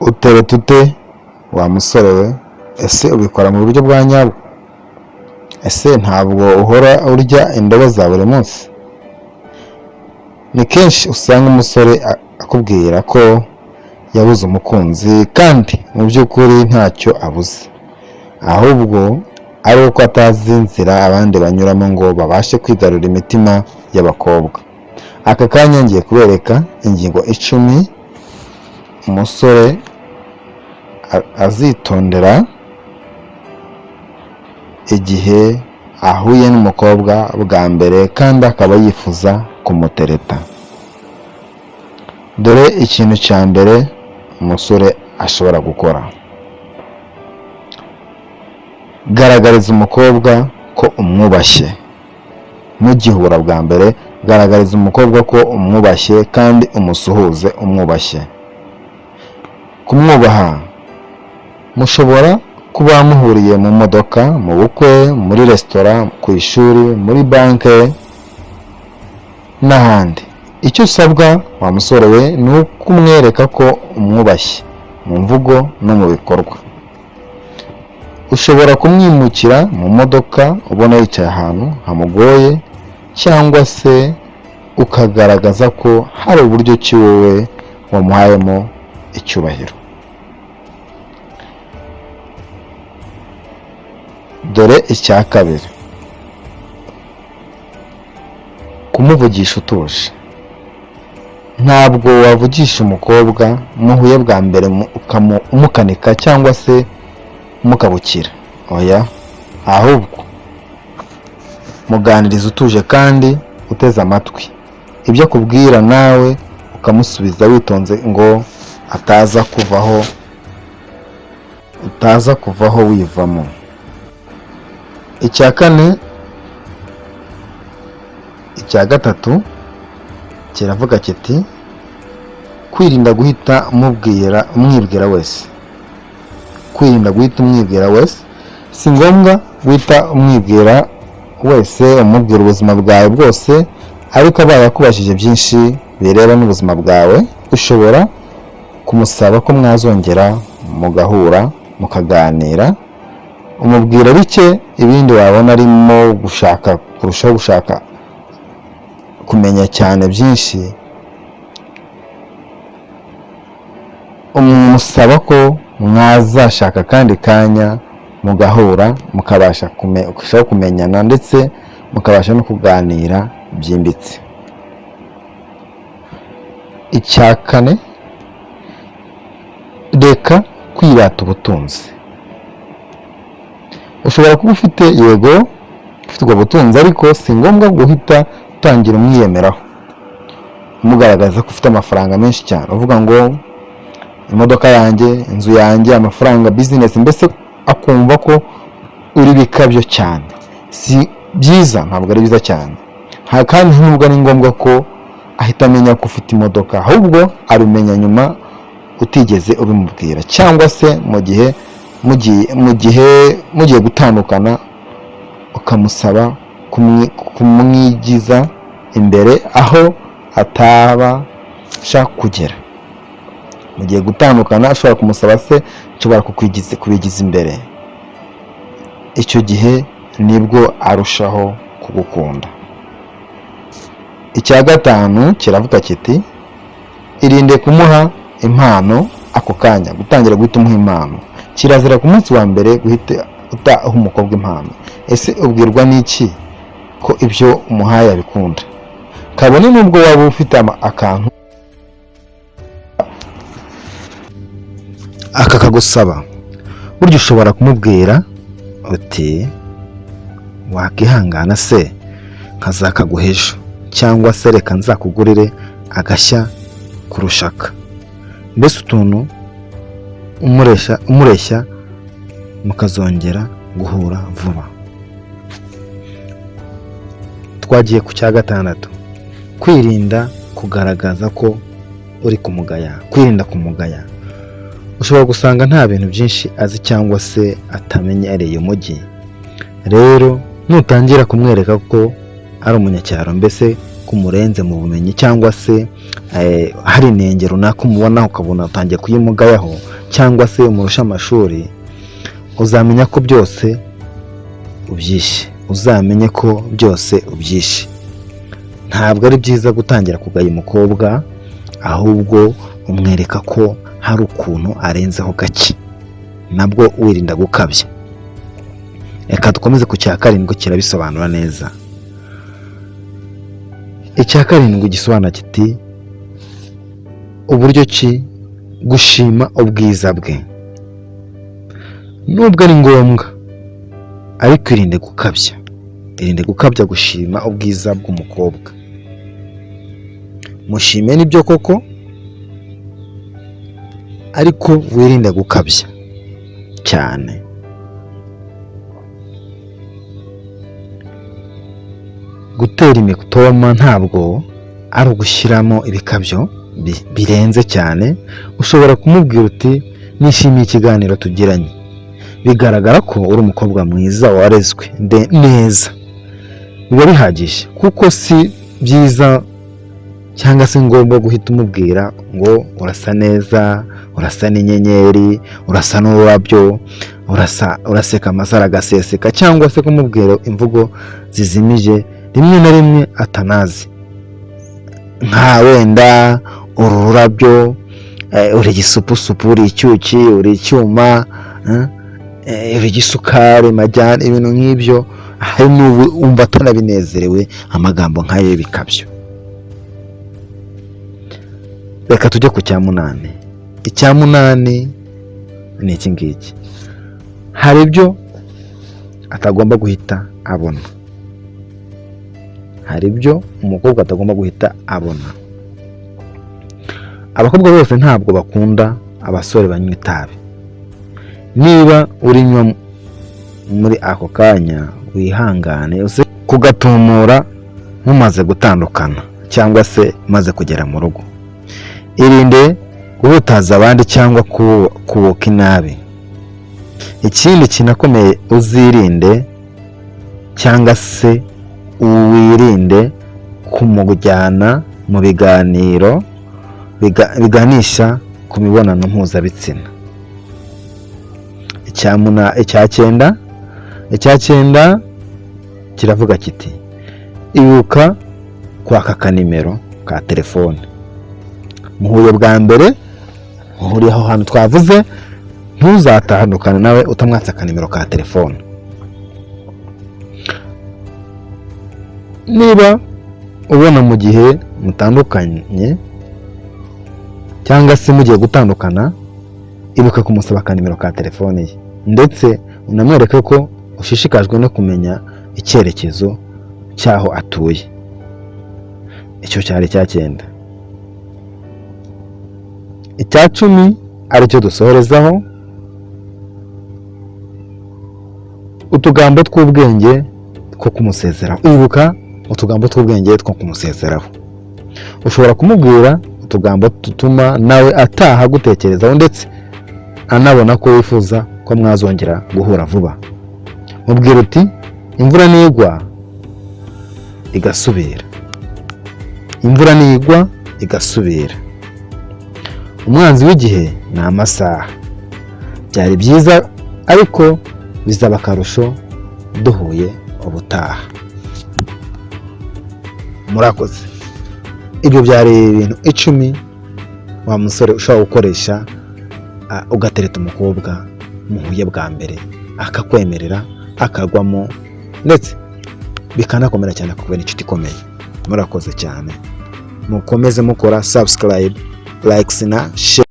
Utereta ute wa musore we? Ese ubikora mu buryo bwa nyabwo? Ese ntabwo uhora urya indobo za buri munsi? Ni kenshi usanga umusore akubwira ko yabuze umukunzi kandi mu by'ukuri ntacyo abuze, ahubwo ari uko atazi inzira abandi banyuramo ngo babashe kwigarurira imitima y'abakobwa. Aka kanya ngiye kubereka ingingo 10 umusore azitondera igihe ahuye n'umukobwa bwa mbere kandi akaba yifuza kumutereta. Dore ikintu cya mbere umusore ashobora gukora: garagariza umukobwa ko umwubashye. Mugihura bwa mbere, garagariza umukobwa ko umwubashye kandi umusuhuze umwubashye. Kumwubaha: mushobora kuba muhuriye mu modoka, mu bukwe, muri resitora, ku ishuri, muri banki n'ahandi. Icyo usabwa wa musore we ni ukumwereka ko umwubashye mu mvugo no mu bikorwa. Ushobora kumwimukira mu modoka ubona yicaye ahantu hamugoye, cyangwa se ukagaragaza ko hari uburyo ki wowe wamuhayemo icyubahiro. Dore icya kabiri: kumuvugisha utuje. Ntabwo wavugisha umukobwa muhuye bwa mbere umukanika cyangwa se mukabukira, oya, ahubwo muganiriza utuje kandi uteze amatwi ibyo akubwira, nawe ukamusubiza witonze ngo utaza kuvaho wivamo. Icya gatatu kiravuga kiti: kwirinda guhita umwibwira wese. Kwirinda guhita umwibwira wese. Si ngombwa guhita umwibwira wese umubwira ubuzima bwawe bwose, ariko abaye akubajije byinshi bireba n'ubuzima bwawe, ushobora kumusaba ko mwazongera mugahura mukaganira, umubwira bike, ibindi wabona arimo kurushaho gushaka kumenya cyane byinshi, umusaba ko mwazashaka akandi kanya mugahura mukabasha kurushaho kumenyana ndetse mukabasha no kuganira byimbitse. Icya kane: reka kwirata ubutunzi. Ushobora kuba ufite ubwo butunzi, ariko si ngombwa guhita utangira umwiyemeraho umugaragaza ko ufite amafaranga menshi cyane, uvuga ngo imodoka yanjye, inzu yanjye, amafaranga, business, mbese akumva ko uri bikabyo cyane. Si byiza, ntabwo ari byiza cyane. Kandi nubwo ari ngombwa ko ahita amenya ko ufite imodoka, ahubwo abimenya nyuma utigeze ubimubwira, cyangwa se mugiye gutandukana ukamusaba kumwigiza imbere aho atabasha kugera. Mugiye gutandukana ashobora kumusaba se nshobora kubigiza imbere. Icyo gihe nibwo arushaho kugukunda. Icya gatanu kiravuga kiti: irinde kumuha impano ako kanya, gutangira guhita umuha impano. Kirazira ku munsi wa mbere guhita utaha umukobwa impano. Ese ubwirwa n'iki ko ibyo umuhaye abikunda? Kabone nubwo waba ufite akantu akakagusaba, burya ushobora kumubwira uti: wakihangana se nkazakaguha ejo, cyangwa se reka nzakugurire agashya kurushaka. Mbese utuntu umureshya mukazongera guhura vuba. Twagiye ku cya gatandatu: kwirinda kugaragaza ko uri kumugaya. Kwirinda kumugaya. Ushobora gusanga nta bintu byinshi azi cyangwa se atamenyereye umujyi. Rero nutangira kumwereka ko ari umunyacyaro, mbese ko umurenze mu bumenyi cyangwa se hari inenge runaka umubona ukabona utangiye kuyimugayaho cyangwa se umurusha amashuri, uzamenya ko byose ubyishe, uzamenye ko byose ubyishe. Ntabwo ari byiza gutangira kugaya umukobwa, ahubwo umwereka ko hari ukuntu arenzeho gake, nabwo wirinda gukabya. Reka dukomeze ku cya karindwi, kirabisobanura neza. Icya karindwi gisobanura kiti uburyo ki gushima ubwiza bwe. Nubwo ari ngombwa ariko irinde gukabya, irinde gukabya gushima ubwiza bw'umukobwa. Mushime nibyo koko, ariko wirinde gukabya cyane. Gutera imitoma ntabwo ari ugushyiramo ibikabyo birenze cyane. Ushobora kumubwira uti nishimiye ikiganiro tugiranye, bigaragara ko uri umukobwa mwiza warezwe neza. Biba bihagije, kuko si byiza cyangwa se ngombwa guhita umubwira ngo urasa neza, urasa n'inyenyeri, urasa n'ururabyo, uraseka amasaro agaseseka, cyangwa se kumubwira imvugo zizimije rimwe na rimwe atanazi, nka wenda uri ururabyo, uri igisupusupu, uri icyuki, uri icyuma, uri igisukari, majyane, ibintu nk'ibyo. Hari n'ubu umva atanabinezerewe amagambo nk'ayo y'ibikabyo. Reka tujye ku cya munani. Icya munani ni iki ngiki: hari ibyo atagomba guhita abona, hari ibyo umukobwa atagomba guhita abona. Abakobwa bose ntabwo bakunda abasore banywa itabi. Niba urinywa muri ako kanya, wihangane uze kugatumura mumaze gutandukana cyangwa se maze kugera mu rugo. Irinde guhutaza abandi cyangwa kuboka inabi. Ikindi kinakomeye, uzirinde cyangwa se wirinde kumujyana mu biganiro biganisha ku mibonano mpuzabitsina. Icya cyenda kiravuga kiti ibuka kwaka akanimero ka telefone. Muhuye bwa mbere, muhuriye aho hantu twavuze, ntuzatandukane nawe utamwatse akanimero ka telefone. Niba ubona mu gihe mutandukanye cyangwa se mugiye gutandukana, ibuka kumusaba akanimero ka telefone ye, ndetse unamwereke ko ushishikajwe no kumenya icyerekezo cy'aho atuye. Icyo cyari icya cyenda. Icya cumi aricyo dusohorezaho, utugambo tw'ubwenge two kumusezeraho. Ibuka utugambo tw'ubwenge two kumusezeraho. Ushobora kumubwira utugambo dutuma nawe ataha gutekerezaho, ndetse anabona ko wifuza ko mwazongera guhura vuba. Mubwira uti imvura nigwa igasubira, imvura nigwa igasubira, umwanzi w'igihe ni amasaha. Byari byiza, ariko bizaba akarusho duhuye ubutaha. Murakoze. Ibyo byari ibintu 10 wa musore ushobora gukoresha ugatereta umukobwa muhuye bwa mbere, akakwemerera, akagwamo, ndetse bikanakomera cyane kubera inshuti ikomeye. Murakoze cyane. Mukomeze mukora subscribe, likes na share.